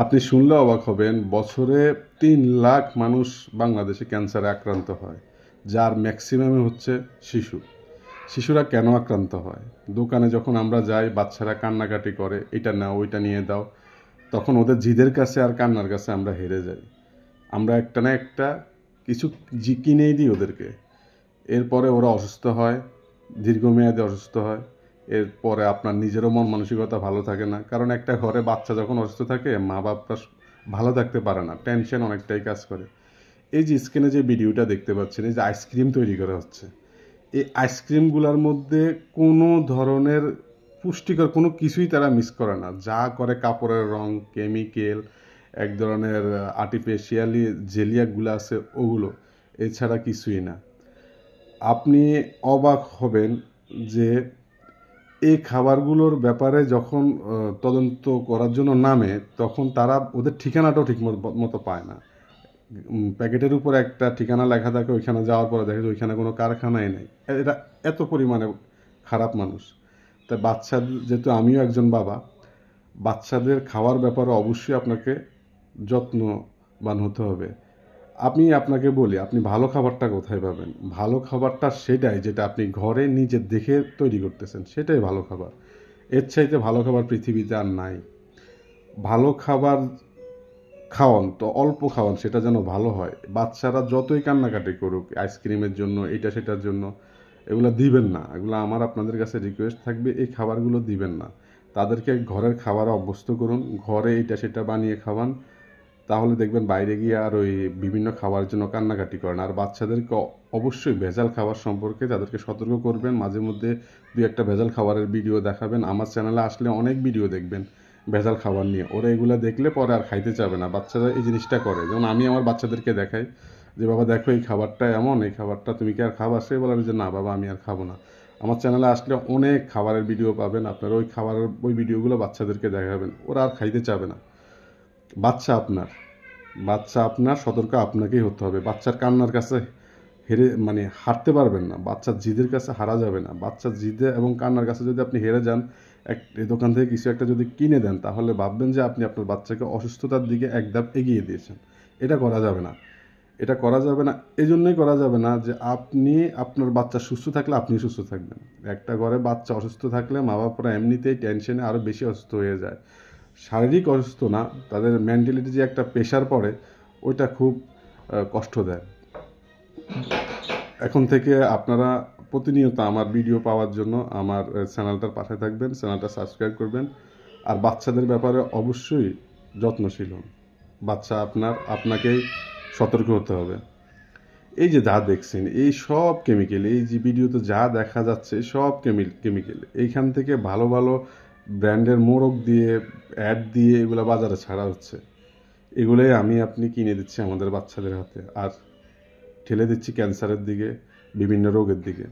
আপনি শুনলে অবাক হবেন, বছরে ৩ লাখ মানুষ বাংলাদেশে ক্যান্সারে আক্রান্ত হয়, যার ম্যাক্সিমামই হচ্ছে শিশু। শিশুরা কেন আক্রান্ত হয়? দোকানে যখন আমরা যাই, বাচ্চারা কান্নাকাটি করে, এটা নাও ওইটা নিয়ে দাও, তখন ওদের জিদের কাছে আর কান্নার কাছে আমরা হেরে যাই। আমরা একটা না একটা কিছু কিনেই দিই ওদেরকে। এরপরে ওরা অসুস্থ হয়, দীর্ঘমেয়াদে অসুস্থ হয়। এরপরে আপনার নিজেরও মন মানসিকতা ভালো থাকে না, কারণ একটা ঘরে বাচ্চা যখন অসুস্থ থাকে মা বাপরা ভালো থাকতে পারে না, টেনশন অনেকটাই কাজ করে। এই যে স্ক্রিনে যে ভিডিওটা দেখতে পাচ্ছেন, এই যে আইসক্রিম তৈরি করা হচ্ছে, এই আইসক্রিমগুলোর মধ্যে কোনো ধরনের পুষ্টিকর কোনো কিছুই তারা মিস করে না। যা করে কাপড়ের রং, কেমিক্যাল, এক ধরনের আর্টিফিশিয়ালি জেলিয়াগুলো আছে ওগুলো, এছাড়া কিছুই না। আপনি অবাক হবেন যে এই খাবারগুলোর ব্যাপারে যখন তদন্ত করার জন্য নামে, তখন তারা ওদের ঠিকানাটাও ঠিক মতো পায় না। প্যাকেটের উপর একটা ঠিকানা লেখা থাকে, ওইখানে যাওয়ার পরে দেখে যে ওইখানে কোনো কারখানাই নেই। এরা এত পরিমাণে খারাপ মানুষ। তাই যেহেতু আমিও একজন বাবা, বাচ্চাদের খাওয়ার ব্যাপারে অবশ্যই আপনাকে যত্নবান হতে হবে। আমি আপনাকে বলি, আপনি ভালো খাবারটা কোথায় পাবেন? ভালো খাবারটা সেটাই যেটা আপনি ঘরে নিজে দেখে তৈরি করতেছেন, সেটাই ভালো খাবার। এর চাইতে ভালো খাবার পৃথিবীতে আর নাই। ভালো খাবার খাওয়ান তো অল্প খাওয়ান, সেটা যেন ভালো হয়। বাচ্চারা যতই কান্নাকাটি করুক আইসক্রিমের জন্য, এটা সেটার জন্য, এগুলো দিবেন না। এগুলো আমার আপনাদের কাছে রিকোয়েস্ট থাকবে, এই খাবারগুলো দিবেন না। তাদেরকে ঘরের খাবারে অভ্যস্ত করুন, ঘরে এটা সেটা বানিয়ে খাওয়ান। তাহলে দেখবেন বাইরে গিয়ে আর ওই বিভিন্ন খাওয়ার জন্য কান্নাকাটি করেন। আর বাচ্চাদেরকে অবশ্যই ভেজাল খাবার সম্পর্কে তাদেরকে সতর্ক করবেন। মাঝে মধ্যে দুই একটা ভেজাল খাবারের ভিডিও দেখাবেন। আমার চ্যানেলে আসলে অনেক ভিডিও দেখবেন ভেজাল খাবার নিয়ে। ওরা এগুলো দেখলে পরে আর খাইতে চাবে না। বাচ্চারা এই জিনিসটা করে, যেমন আমি আমার বাচ্চাদেরকে দেখাই যে বাবা দেখো এই খাবারটা এমন, এই খাবারটা তুমি কি আর খাবা? সে বলে যে না বাবা আমি আর খাবো না। আমার চ্যানেলে আসলে অনেক খাবারের ভিডিও পাবেন, আপনারা ওই খাবারের ওই ভিডিওগুলো বাচ্চাদেরকে দেখাবেন, ওরা আর খাইতে চাবে না। বাচ্চা আপনার, বাচ্চা আপনার, সতর্ক আপনাকেই হতে হবে। বাচ্চার কান্নার কাছে হারতে পারবেন না। বাচ্চার জিদের কাছে হারা যাবে না। বাচ্চার জিদে এবং কান্নার কাছে যদি আপনি হেরে যান, এই দোকান থেকে কিছু একটা যদি কিনে দেন, তাহলে ভাববেন যে আপনি আপনার বাচ্চাকে অসুস্থতার দিকে এক ধাপ এগিয়ে দিয়েছেন। এটা করা যাবে না। এটা করা যাবে না, এই জন্যই করা যাবে না যে আপনি আপনার বাচ্চা সুস্থ থাকলে আপনি সুস্থ থাকবেন। একটা ঘরে বাচ্চা অসুস্থ থাকলে মা বাবারা এমনিতেই টেনশনে আরও বেশি অসুস্থ হয়ে যায়। শারীরিক অসুস্থ না, তাদের মেন্টালিটি যে একটা প্রেশার পড়ে, ওইটা খুব কষ্ট দেয়। এখন থেকে আপনারা প্রতিনিয়ত আমার ভিডিও পাওয়ার জন্য আমার চ্যানেলটার পাশে থাকবেন, চ্যানেলটা সাবস্ক্রাইব করবেন। আর বাচ্চাদের ব্যাপারে অবশ্যই যত্নশীল হন। বাচ্চা আপনাকেই সতর্ক হতে হবে। এই যে যা দেখছেন এই সব কেমিক্যাল, এই যে ভিডিওতে যা দেখা যাচ্ছে সব কেমিক্যাল। এইখান থেকে ভালো ভালো ব্র্যান্ডের মোড়ক দিয়ে, অ্যাড দিয়ে এগুলো বাজারে ছাড়া হচ্ছে। এগুলোই আপনি কিনে দিচ্ছি আমাদের বাচ্চাদের হাতে, আর ঠেলে দিচ্ছি ক্যান্সারের দিকে, বিভিন্ন রোগের দিকে।